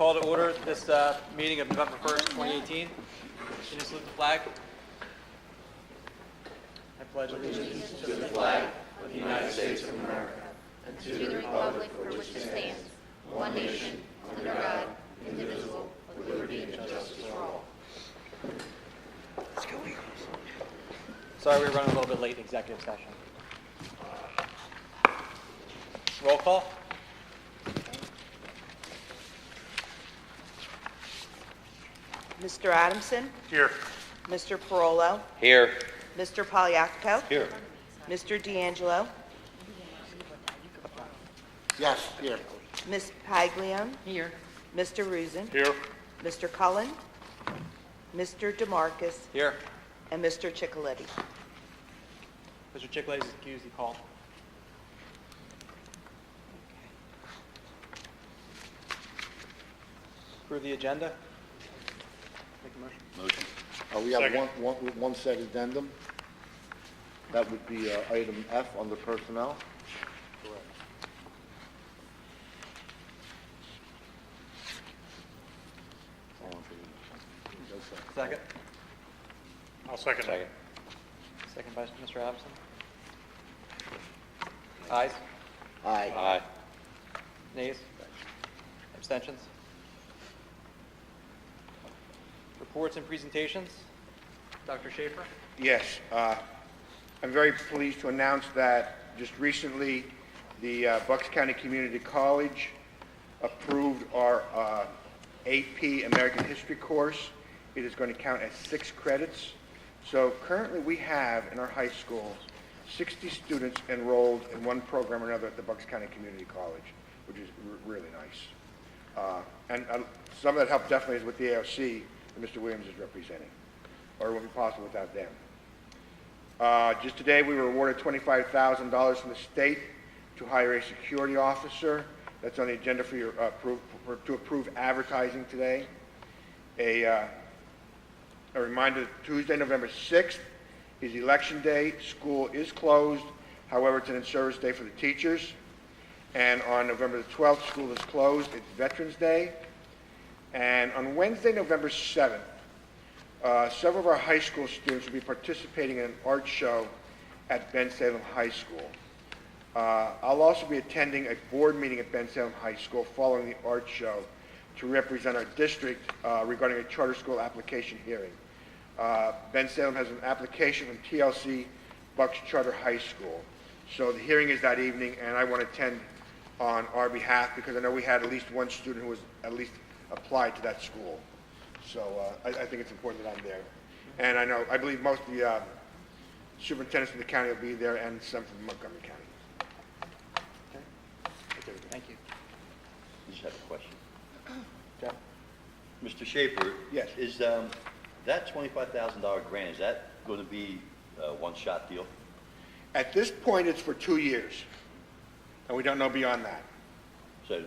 Call to order this meeting of November 1st, 2018. Can you salute the flag? I pledge allegiance to the flag of the United States of America and to the republic for which it stands, one nation, under God, indivisible, with liberty and justice for all. Let's go, Eagles. Sorry, we're running a little bit late in executive session. Roll call. Mr. Adamson? Here. Mr. Parolo? Here. Mr. Poliakico? Here. Mr. D'Angelo? Yes, here. Ms. Paglione? Here. Mr. Rusin? Here. Mr. Cullen? Mr. DeMarcus? Here. And Mr. Chicoletti. Mr. Chicklet is excused. He called. Approve the agenda. Make a motion. We have Second. one set addendum. That would be item F under personnel. Second. I'll second that. Second by Mr. Adamson. Ayes? Aye. Aye. Nays? Abstentions? Reports and presentations. Dr. Schaefer? Yes, I'm very pleased to announce that just recently, the Bucks County Community College approved our AP American History course. It is going to count as 6 credits. So currently we have in our high school 60 students enrolled in one program or another at the Bucks County Community College, which is really nice. And some of that help definitely is with the AOC that Mr. Williams is representing, or it wouldn't be possible without them. Just today, we were awarded $25,000 from the state to hire a security officer. That's on the agenda for your to approve advertising today. A reminder that Tuesday, November 6th is Election Day. School is closed. However, it's an in-service day for the teachers. And on November the 12th, school is closed. It's Veterans Day. And on Wednesday, November 7th, several of our high school students will be participating in an art show at Ben Salem High School. I'll also be attending a board meeting at Ben Salem High School following the art show to represent our district regarding a charter school application hearing. Ben Salem has an application from TLC Bucks Charter High School. So the hearing is that evening, and I want to attend on our behalf because I know we had at least one student who was at least applied to that school. So I think it's important that I'm there. And I believe most of the superintendents in the county will be there and some from Montgomery County. Okay. Thank you. I just have a question. Jeff? Mr. Schaefer? Yes. Is that $25,000 grant, is that going to be a one-shot deal? At this point, it's for 2 years, and we don't know beyond that. So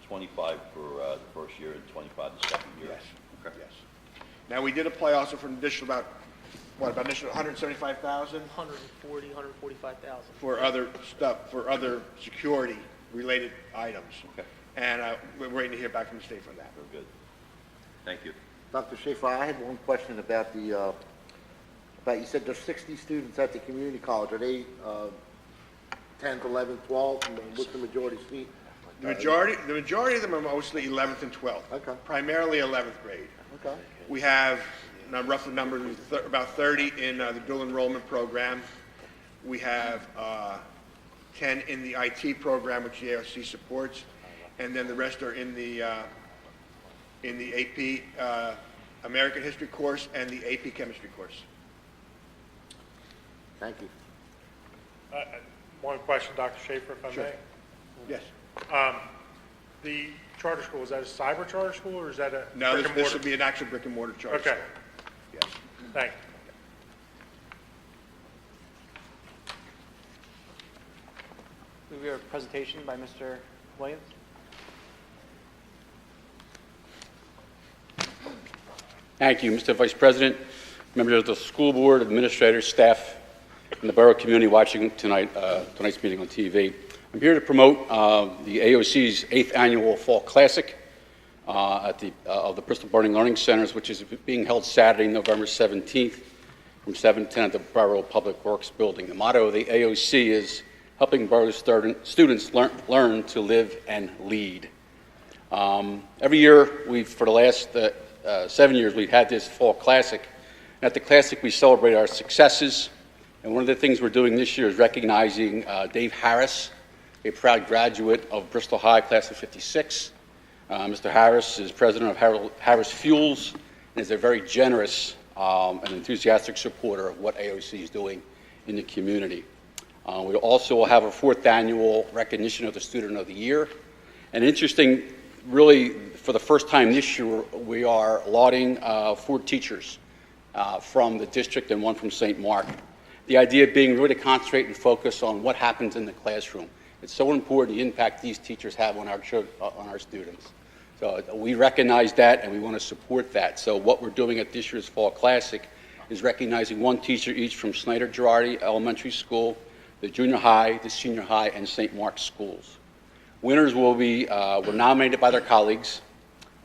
25 for the first year and 25 the second year? Yes. Okay. Yes. Now, we did apply also for an additional about initial 175,000 140, 145,000. for other stuff, for other security-related items. Okay. And we're waiting to hear back from the state on that. Very good. Thank you. Dr. Schaefer, I had one question about you said there's 60 students at the community college. Are they 10th, 11th, 12th? And what's the majority seat? The majority of them are mostly 11th and 12th. Okay. Primarily 11th grade. Okay. We have, roughly number, about 30 in the dual enrollment program. We have 10 in the IT program, which the AOC supports, and then the rest are in the AP American History course and the AP Chemistry course. Thank you. One question, Dr. Schaefer, if I Sure. may. Yes. The charter school, is that a cyber charter school or is that a No, brick and this mortar? will be an actual brick and mortar charter Okay. school. Yes. Thank you. We have a presentation by Mr. Williams. Thank you, Mr. Vice President, members of the school board, administrators, staff, and the borough community watching tonight's meeting on TV. I'm here to promote the AOC's 8th annual Fall Classic. of the Bristol Burning Learning Centers, which is being held Saturday, November 17th, from 7 to 10 at the Borough Public Works Building. The motto of the AOC is helping borough students learn to live and lead. Every year, for the last 7 years, we've had this Fall Classic. And at the Classic, we celebrate our successes. And one of the things we're doing this year is recognizing Dave Harris, a proud graduate of Bristol High, class of '56. Mr. Harris is president of Harris Fuels and is a very generous and enthusiastic supporter of what AOC is doing in the community. We also will have a 4th annual recognition of the Student of the Year. And interesting, really, for the first time this year, we are lauding 4 teachers from the district and 1 from St. Mark. The idea being really to concentrate and focus on what happens in the classroom. It's so important the impact these teachers have on our students. So we recognize that and we want to support that. So what we're doing at this year's Fall Classic is recognizing 1 teacher each from Snyder Girardi Elementary School, the junior high, the senior high, and St. Mark's schools. Winners will be were nominated by their colleagues,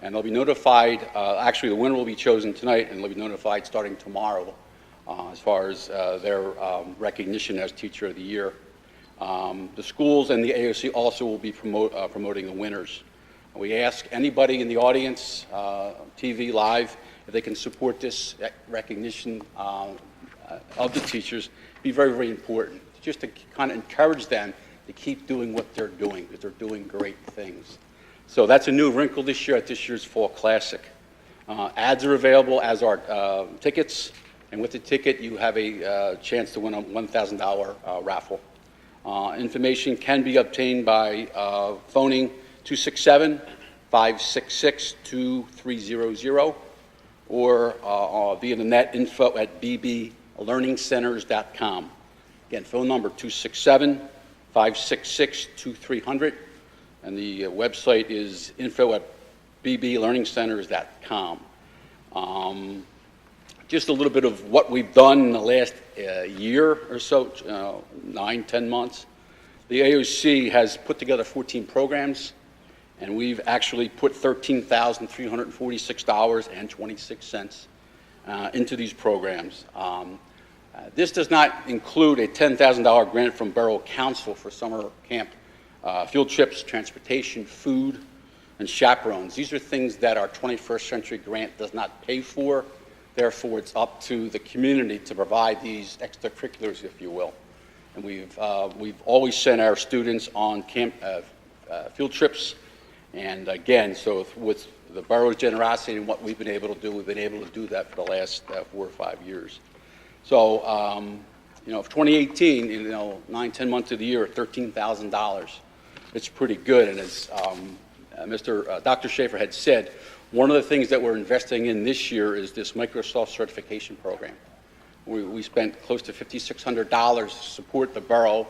and they'll be notified. Actually, the winner will be chosen tonight, and they'll be notified starting tomorrow as far as their recognition as Teacher of the Year. The schools and the AOC also will be promoting the winners. We ask anybody in the audience, TV, live, if they can support this recognition of the teachers. Be very, very important, just to kind of encourage them to keep doing what they're doing, because they're doing great things. So that's a new wrinkle this year at this year's Fall Classic. Ads are available, as are tickets, and with the ticket you have a chance to win a $1,000 raffle. Information can be obtained by phoning 267-566-2300 or via the net info at bblearningcenters.com. Again, phone number 267-566-2300, and the website is info at bblearningcenters.com. Just a little bit of what we've done in the last year or so, 9-10 months. The AOC has put together 14 programs, and we've actually put $13,346.26 into these programs. This does not include a $10,000 grant from Borough Council for summer camp field trips, transportation, food, and chaperones. These are things that our 21st Century Grant does not pay for. Therefore, it's up to the community to provide these extracurriculars, if you will. And we've always sent our students on camp field trips. And again, so with the borough's generosity and what we've been able to do, we've been able to do that for the last 4 or 5 years. So, for 2018, 9-10 months of the year, $13,000. It's pretty good. And as Dr. Schaefer had said, one of the things that we're investing in this year is this Microsoft certification program. We spent close to $5,600 to support the borough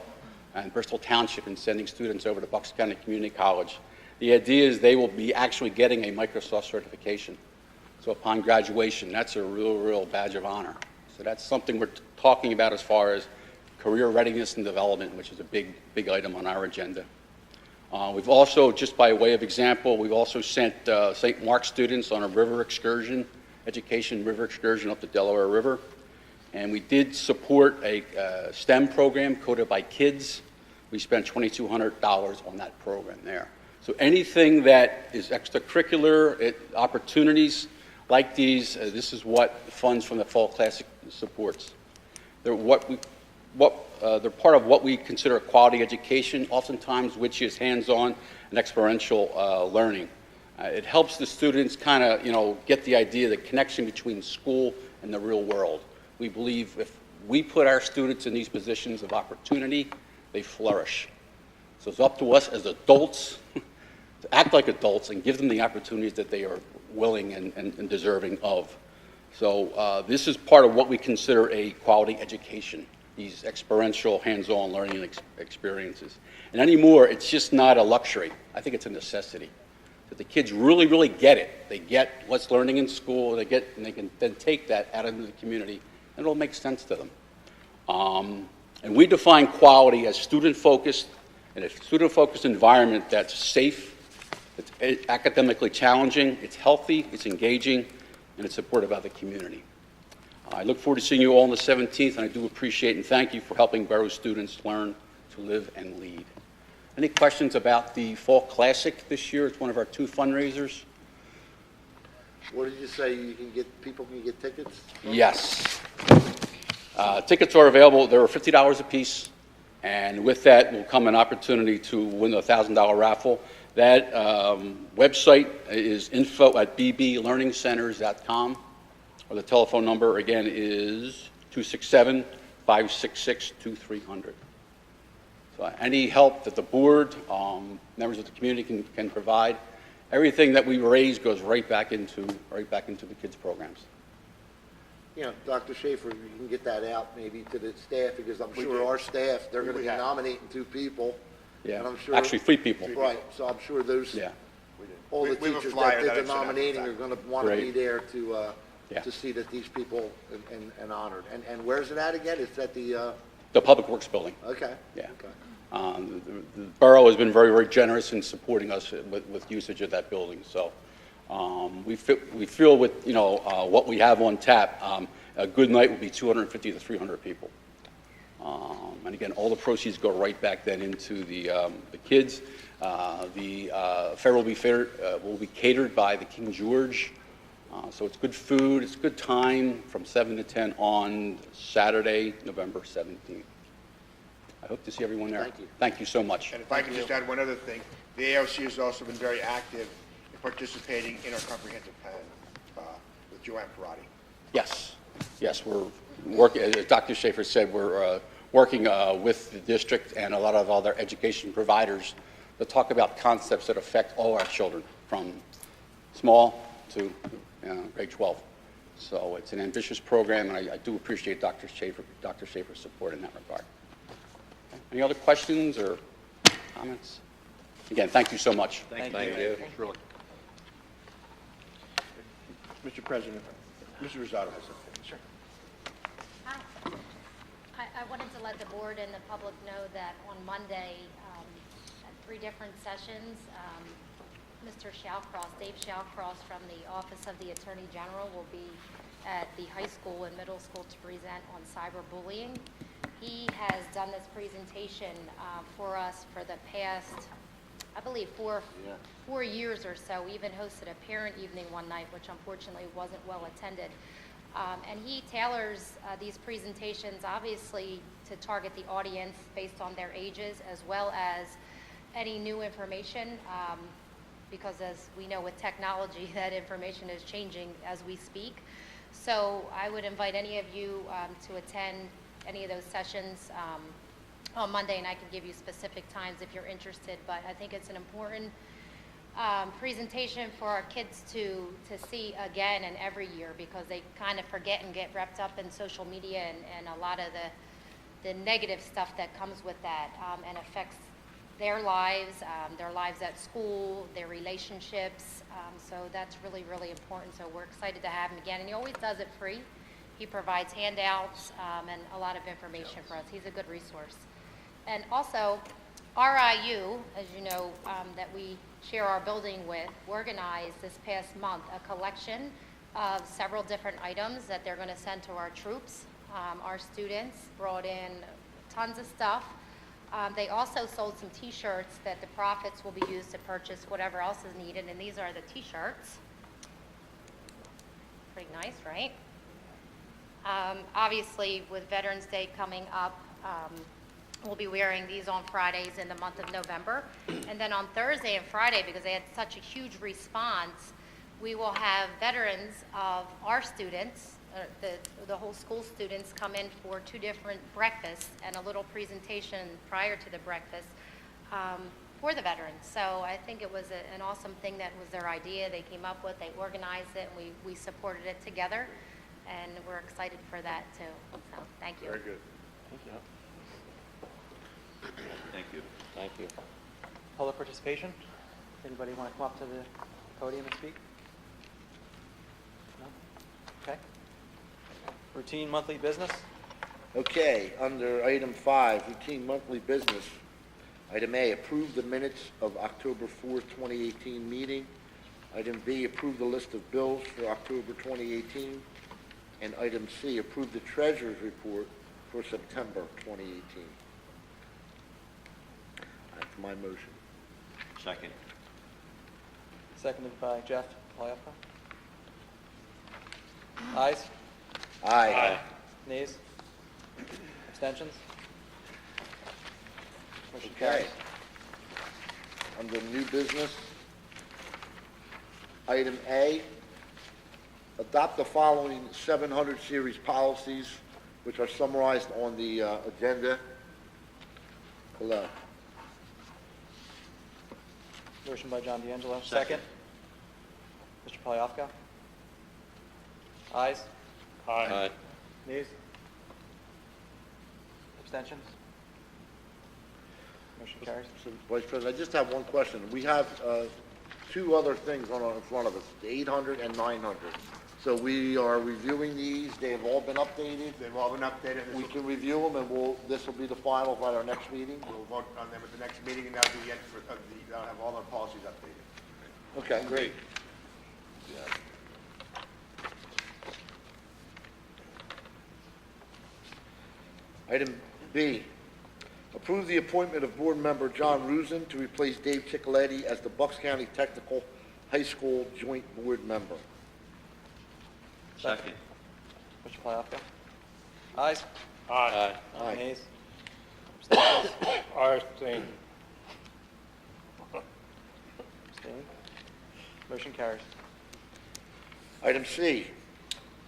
and Bristol Township in sending students over to Bucks County Community College. The idea is they will be actually getting a Microsoft certification. So upon graduation, that's a real badge of honor. So that's something we're talking about as far as career readiness and development, which is a big item on our agenda. We've also, just by way of example, we've also sent St. Mark students on a river excursion, education river excursion up the Delaware River. And we did support a STEM program coded by kids. We spent $2,200 on that program there. So anything that is extracurricular opportunities like these, this is what funds from the Fall Classic supports. They're they're part of what we consider a quality education, oftentimes which is hands-on and experiential learning. It helps the students kind of, get the idea, the connection between school and the real world. We believe if we put our students in these positions of opportunity, they flourish. So it's up to us as adults to act like adults and give them the opportunities that they are willing and deserving of. So this is part of what we consider a quality education, these experiential, hands-on learning experiences. And anymore, it's just not a luxury. I think it's a necessity. That the kids really get it. They get what's learning in school, and they can then take that out into the community, and it'll make sense to them. And we define quality as student-focused, and a student-focused environment that's safe, It's academically challenging, it's healthy, it's engaging, and it's supportive of the community. I look forward to seeing you all on the 17th, and I do appreciate and thank you for helping Borough students learn to live and lead. Any questions about the Fall Classic this year? It's one of our 2 fundraisers. What did you say, people can get tickets? Yes. Tickets are available. They're $50 a piece, and with that will come an opportunity to win a $1,000 raffle. That website is info@bblearningcenters.com, or the telephone number, again, is 267-566-2300. So any help that the board, members of the community can provide, everything that we raise goes right back into the kids' programs. You know, Dr. Schaefer, you can get that out maybe to the staff, because I'm sure our staff, they're going to be nominating 2 people. Yeah, And I'm sure, actually 3 people. right, so I'm sure those, Yeah. all the We have a teachers flyer that did that the I sent out, in nominating fact. are going to want to be Great. there Yeah. to see that these people and honored. And where's it at again? It's at the, The Public Works Building. okay. Yeah. Okay. The borough has been very, very generous in supporting us with usage of that building. So we feel with, what we have on tap, a good night would be 250 to 300 people. And again, all the proceeds go right back then into the kids. The fair will be catered by the King George. So it's good food, it's good time from 7 to 10 on Saturday, November 17th. I hope to see everyone there. Thank you. Thank you so much. And if I could just add one other thing, the ALC has also been very active in participating in our comprehensive plan with Joanne Parati. Yes, we're working, as Dr. Schaefer said, we're working with the district and a lot of other education providers to talk about concepts that affect all our children, from small to grade 12. So it's an ambitious program, and I do appreciate Dr. Schaefer's support in that regard. Okay. Any other questions or comments? Again, thank you so much. Thank you. Really. Mr. President, Mr. Rosado has something. Sure. Hi. I wanted to let the board and the public know that on Monday, at 3 different sessions, Mr. Shawcross, Dave Shawcross from the Office of the Attorney General will be at the high school and middle school to present on cyberbullying. He has done this presentation for us for the past, I believe, 4 years or so. We even hosted a parent evening one night, which unfortunately wasn't well attended. And he tailors these presentations, obviously, to target the audience based on their ages, as well as any new information, because as we know with technology, that information is changing as we speak. So I would invite any of you to attend any of those sessions on Monday, and I can give you specific times if you're interested. But I think it's an important presentation for our kids to see again and every year, because they kind of forget and get wrapped up in social media and a lot of the negative stuff that comes with that, and affects their lives at school, their relationships. So that's really, really important. So we're excited to have him again. And he always does it free. He provides handouts and a lot of information for us. He's a good resource. And also, RIU, as you know, that we share our building with, organized this past month a collection of several different items that they're going to send to our troops. Our students brought in tons of stuff. They also sold some T-shirts that the profits will be used to purchase whatever else is needed, and these are the T-shirts. Pretty nice, right? Obviously, with Veterans Day coming up, we'll be wearing these on Fridays in the month of November. And then on Thursday and Friday, because they had such a huge response, we will have veterans of our students, the whole school students, come in for 2 different breakfasts and a little presentation prior to the breakfast for the veterans. So I think it was an awesome thing. That was their idea. They came up with, they organized it, and we supported it together. And we're excited for that too. So thank you. Very good. Thank you. Thank you. Public participation? Anybody want to come up to the podium and speak? No? Okay. Routine monthly business? Okay, under item 5, routine monthly business. Item A, approve the minutes of October 4th, 2018 meeting. Item B, approve the list of bills for October 2018. And item C, approve the treasurer's report for September 2018. That's my motion. Second. Seconded by Jeff Paliapka. Ayes? Aye. Nays? Abstentions? Motion Okay. carries. Under new business, item A, adopt the following 700 series policies, which are summarized on the agenda below. Motion by John D'Angelo. Second. Mr. Paliapka. Ayes? Aye. Nays? Abstentions? Motion carries. So, Vice President, I just have one question. We have two other things in front of us, the 800 and 900. So we are reviewing these. They have all been updated. They've all been updated. We can review them, and this will be the final at our next meeting. We'll vote on them at the next meeting, and that'll be the end that'll have all our policies updated. Okay, great. Item B, approve the appointment of board member John Rusin to replace Dave Chicoletti as the Bucks County Technical High School Joint Board Member. Second. Mr. Paliapka. Ayes? Aye. Aye. Nays? Abstentions? Abstain. Abstaining? Motion carries. Item C,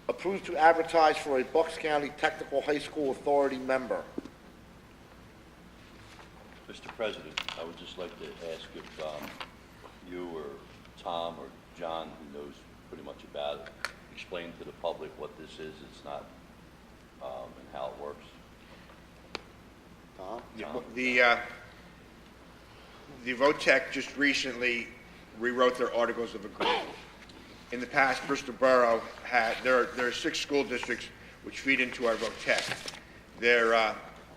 approve to advertise for a Bucks County Technical High School Authority member. Mr. President, I would just like to ask if you or Tom or John, who knows pretty much about it, explain to the public what this is, it's not, and how it works. Tom? The VOTEC just recently rewrote their Articles of Agreement. In the past, Bristol Borough there are 6 school districts which feed into our VOTEC.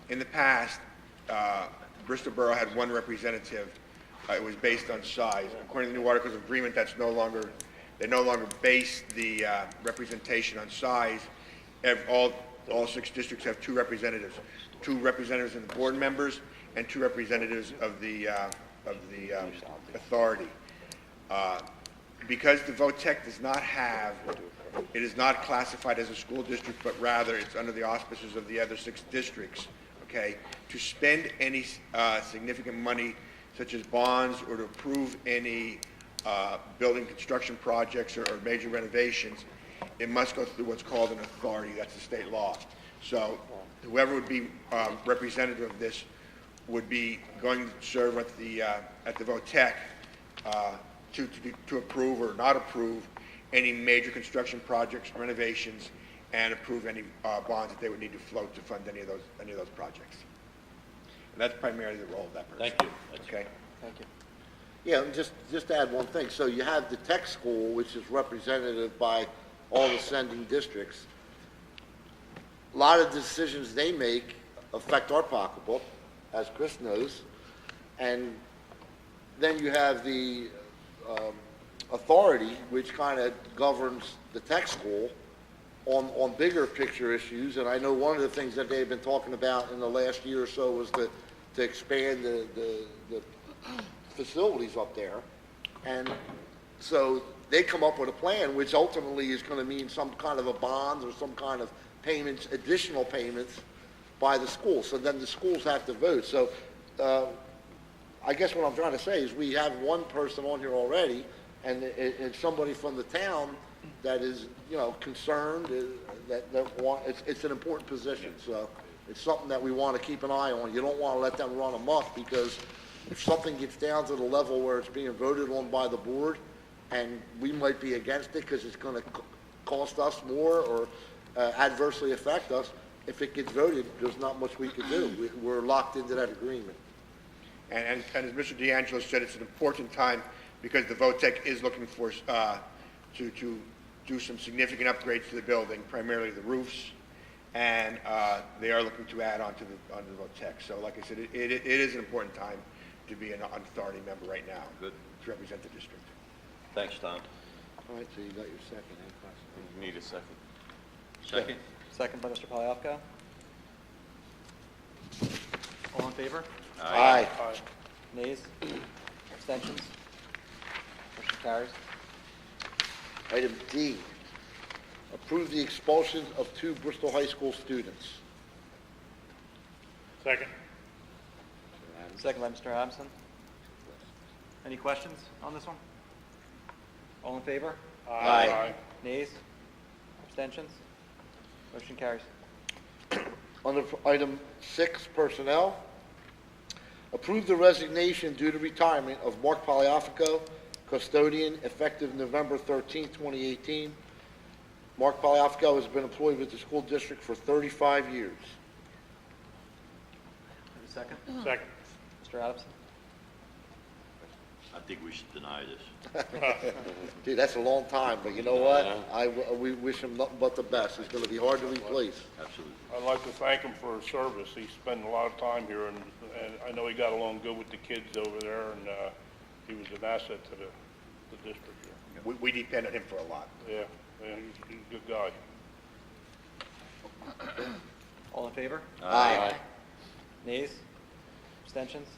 In the past, Bristol Borough had 1 representative. It was based on size. According to the new Articles of Agreement, they no longer base the representation on size. All 6 districts have 2 representatives. 2 representatives in the board members and 2 representatives of the authority. Because the VOTEC it is not classified as a school district, but rather it's under the auspices of the other 6 districts, okay? To spend any significant money, such as bonds, or to approve any building construction projects or major renovations, it must go through what's called an authority. That's the state law. So whoever would be representative of this would be going to serve at the VOTEC to approve or not approve any major construction projects, renovations, and approve any bonds that they would need to float to fund any of those projects. And that's primarily the role of that person. Thank you. Okay. Thank you. Yeah, and just to add one thing. So you have the tech school, which is represented by all the sending districts. A lot of decisions they make affect our pocketbook, as Chris knows. And then you have the authority, which kind of governs the tech school on bigger picture issues. And I know one of the things that they've been talking about in the last year or so was to expand the facilities up there. And so they come up with a plan, which ultimately is going to mean some kind of a bond or some kind of payments, additional payments by the school. So then the schools have to vote. So I guess what I'm trying to say is we have one person on here already, and it's somebody from the town that is, concerned, it's an important position. So it's something that we want to keep an eye on. You don't want to let them run amok, because if something gets down to the level where it's being voted on by the board, and we might be against it because it's going to cost us more or adversely affect us, if it gets voted, there's not much we can do. We're locked into that agreement. And as Mr. D'Angelo said, it's an important time because the VOTEC is looking for to do some significant upgrades to the building, primarily the roofs, and they are looking to add on to the VOTEC. So like I said, it is an important time to be an authority member right now. Good. To represent the district. Thanks, Tom. All right, so you got your second, any questions? You need a second. Second? Second by Mr. Polyafco. All in favor? Aye. Aye. Nays? Abstentions? Motion carries. Item D, approve the expulsion of 2 Bristol High School students. Second. Second by Mr. Adamson. Any questions on this one? All in favor? Aye. Nays? Abstentions? Motion carries. Under item 6, personnel, approve the resignation due to retirement of Mark Polyafco, custodian, effective November 13, 2018. Mark Polyafco has been employed with the school district for 35 years. Have a second? Second. Mr. Adamson? I think we should deny this. Dude, that's a long time, but you know what? We wish him nothing but the best. He's going to be hard to replace. Absolutely. I'd like to thank him for his service. He spent a lot of time here, and I know he got along good with the kids over there, and he was an asset to the district here. We depend on him for a lot. Yeah, he's a good guy. All in favor? Aye. Nays? Abstentions?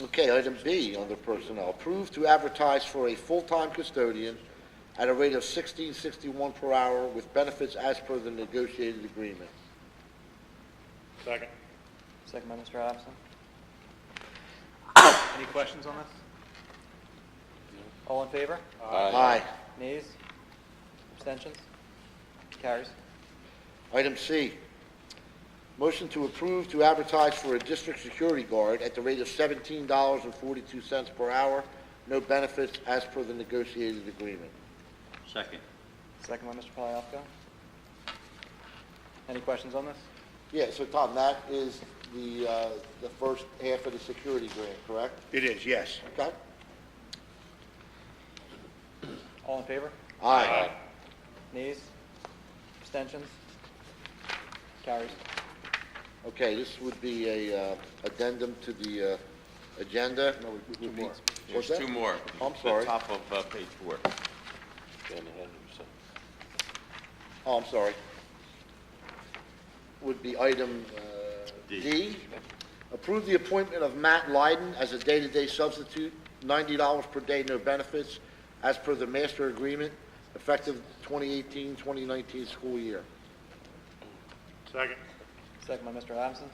Okay, item B, under personnel, approve to advertise for a full-time custodian at a rate of $16.61 per hour with benefits as per the negotiated agreement. Second. Second by Mr. Adamson. Any questions on this? All in favor? Aye. Nays? Abstentions? Carries. Item C, motion to approve to advertise for a district security guard at the rate of $17.42 per hour, no benefits as per the negotiated agreement. Second. Second by Mr. Polyafco. Any questions on this? Yeah, so Tom, that is the first half of the security grant, correct? It is, yes. Okay? All in favor? Aye. Nays? Abstentions? Carries. Okay, this would be a addendum to the agenda. Two more. What's that? There's 2 more. I'm sorry. The top of page 4. Oh, I'm sorry. Would be item D. Approve the appointment of Matt Lyden as a day-to-day substitute, $90 per day, no benefits, as per the master agreement, effective 2018-2019 school year. Second. Second by Mr. Adamson.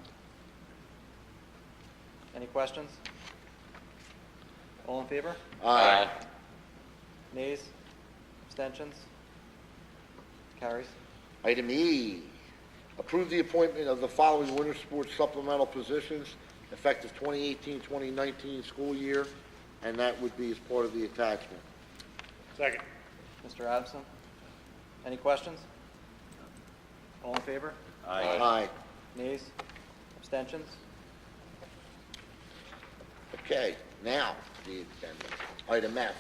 Any questions? All in favor? Aye. Nays? Abstentions? Carries. Item E, approve the appointment of the following winter sports supplemental positions, effective 2018-2019 school year, and that would be as part of the attachment. Second. Mr. Adamson. Any questions? All in favor? Aye. Nays? Abstentions? Okay, now, the addendum. Item F,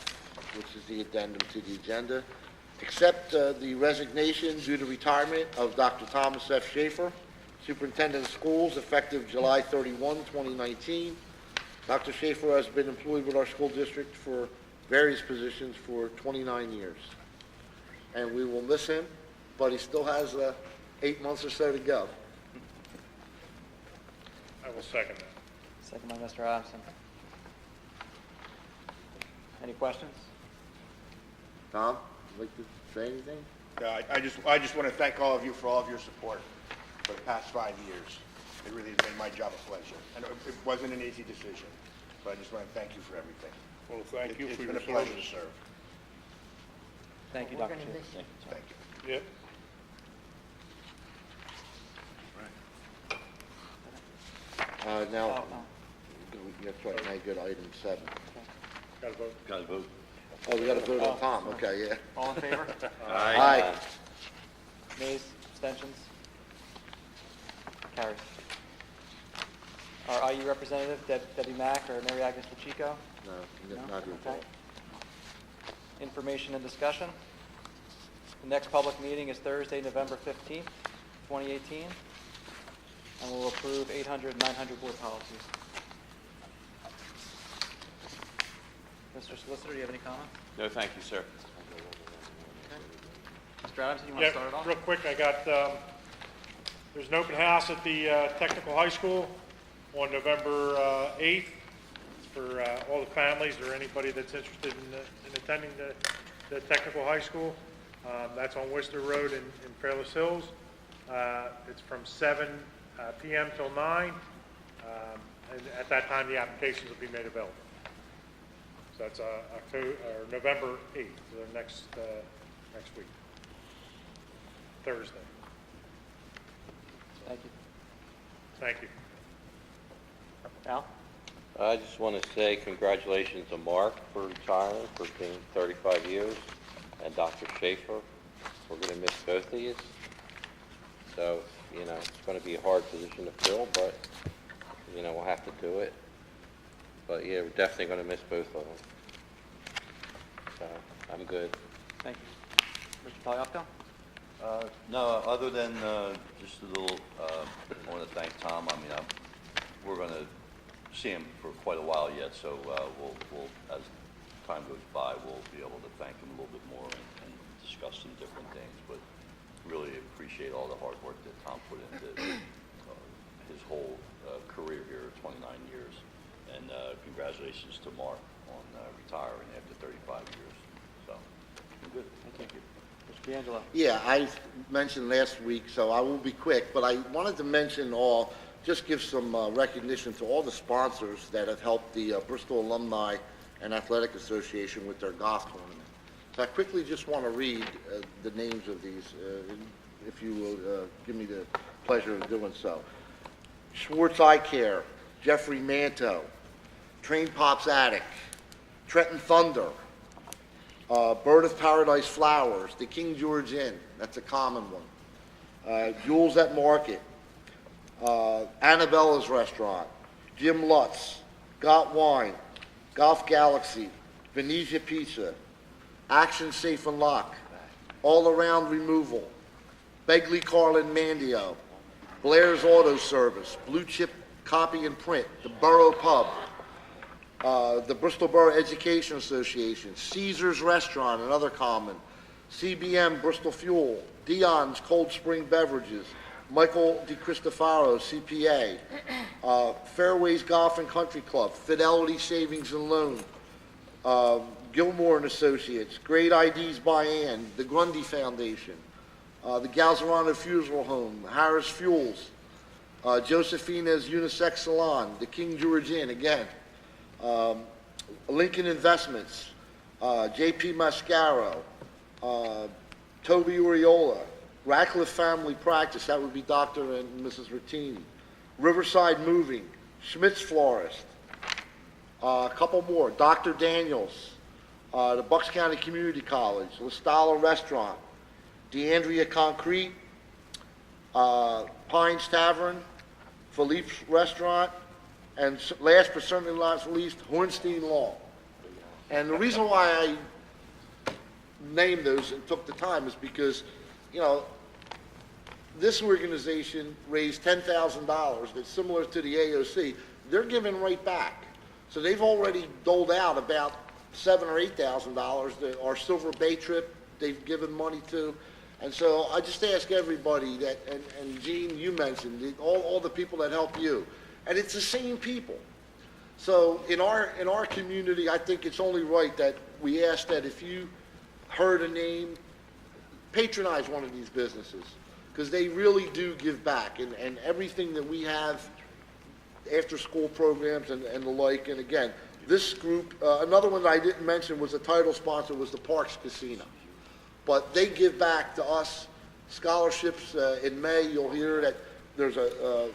which is the addendum to the agenda. Accept the resignation due to retirement of Dr. Thomas F. Schaefer, Superintendent of Schools, effective July 31, 2019. Dr. Schaefer has been employed with our school district for various positions for 29 years. And we will miss him, but he still has 8 months or so to go. I will second that. Second by Mr. Adamson. Any questions? Tom, would you like to say anything? I just want to thank all of you for all of your support for the past 5 years. It really has made my job a pleasure. And it wasn't an easy decision, but I just want to thank you for everything. Well, thank you for your It's been a pleasure service. to serve. Thank you, Dr. Schaefer. Thank you. Yep. Now, Oh, no. that's right, now good, item 7. Got to vote. Got to vote. Oh, we got to vote on Tom, okay, yeah. All in favor? Aye. Nays? Abstentions? Carries. Our IU representative, Debbie Mack or Mary Agnes Pacheco? No, No? not here, Okay. Information and discussion. The next public meeting is Thursday, November 15th, 2018. And we'll approve 800 and 900 board policies. Mr. Solicitor, do you have any comments? No, thank you, sir. Mr. Adamson, you want to start it off? Real quick, I got, there's an open house at the Technical High School on November 8th for all the families or anybody that's interested in attending the Technical High School. That's on Worcester Road in Fairless Hills. It's from 7 p.m. till 9, and at that time, the applications will be made available. So that's November 8th, so next week, Thursday. Thank you. Thank you. Al? I just want to say congratulations to Mark for retiring, for being 35 years, and Dr. Schaefer. We're going to miss both of you. So, it's going to be a hard position to fill, but, we'll have to do it. But, yeah, we're definitely going to miss both of them. So, I'm good. Thank you. Mr. Pagliocco? No, other than just a little, I want to thank Tom. I mean, we're going to see him for quite a while yet, so we'll, as time goes by, we'll be able to thank him a little bit more and discuss some different things. But really appreciate all the hard work that Tom put into his whole career here, 29 years. And congratulations to Mark on retiring after 35 years. So, I'm good. Thank you. Mr. D'Angelo? Yeah, I mentioned last week, so I will be quick, but I wanted to mention just give some recognition to all the sponsors that have helped the Bristol Alumni and Athletic Association with their golf tournament. So I quickly just want to read the names of these, if you will give me the pleasure of doing so. Schwartz Eye Care, Jeffrey Manto, Train Pops Attic, Trenton Thunder, Bird of Paradise Flowers, the King George Inn, that's a common one, Jules at Market, Annabella's Restaurant, Jim Lutz, Got Wine, Golf Galaxy, Venezia Pizza, Action Safe and Lock, All Around Removal, Begley Carlin Mandio, Blair's Auto Service, Blue Chip Copy and Print, the Borough Pub, the Bristol Borough Education Association, Caesar's Restaurant, another common, CBM Bristol Fuel, Dion's Cold Spring Beverages, Michael DiCristofaro, CPA, Fairways Golf and Country Club, Fidelity Savings and Loan, Gilmore and Associates, Great IDs by Ann, the Grundy Foundation, the Galzerano Funeral Home, Harris Fuels, Josephina's Unisex Salon, the King George Inn, again, Lincoln Investments, JP Mascaro, Toby Uriola, Ratcliffe Family Practice, that would be Dr. and Mrs. Rattini, Riverside Moving, Schmitz Florist, a couple more, Dr. Daniels, the Bucks County Community College, La Stalla Restaurant, DeAndrea Concrete, Pines Tavern, Philippe's Restaurant, and last but certainly not least, Hornstein Law. And the reason why I named those and took the time is because, this organization raised $10,000 that's similar to the AOC. They're giving right back. So they've already doled out about $7,000 or $8,000. Our Silver Bay trip, they've given money to. And so I just ask everybody that, and Gene, you mentioned, all the people that help you. And it's the same people. So in our community, I think it's only right that we ask that if you heard a name, patronize one of these businesses, because they really do give back, and everything that we have, after-school programs and the like. And again, this group, another one that I didn't mention was a title sponsor, was the Parks Casino. But they give back to us scholarships. In May, you'll hear that there's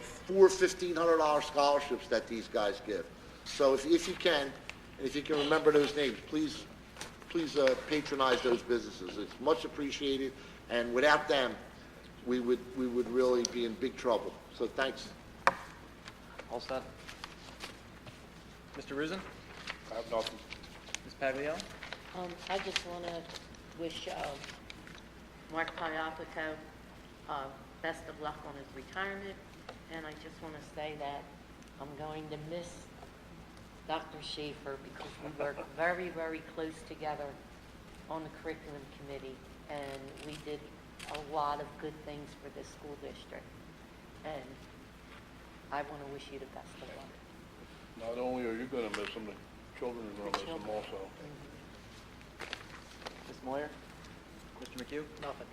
four $1,500 scholarships that these guys give. So if you can, and if you can remember those names, please patronize those businesses. It's much appreciated, and without them, we would really be in big trouble. So thanks. All set? Mr. Ruzin? I have nothing. Ms. Paglione? I just want to wish Mark Pagliocco best of luck on his retirement, and I just want to say that I'm going to miss Dr. Schaefer because we worked very, very close together on the curriculum committee, and we did a lot of good things for this school district. And I want to wish you the best of luck. Not only are you gonna miss them, the children are gonna miss them also. Ms. Moyer? Mr. McHugh? Nothing.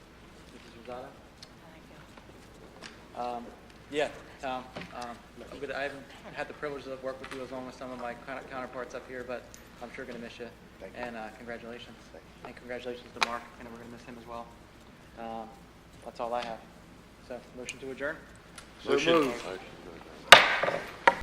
Mrs. Rosado? Yeah, Tom, I haven't had the privilege of working with you as long as some of my counterparts up here, but I'm sure going to miss you. Thank you. And congratulations. And congratulations to Mark, and we're going to miss him as well. That's all I have. So, motion to adjourn? So moved. Motion to adjourn.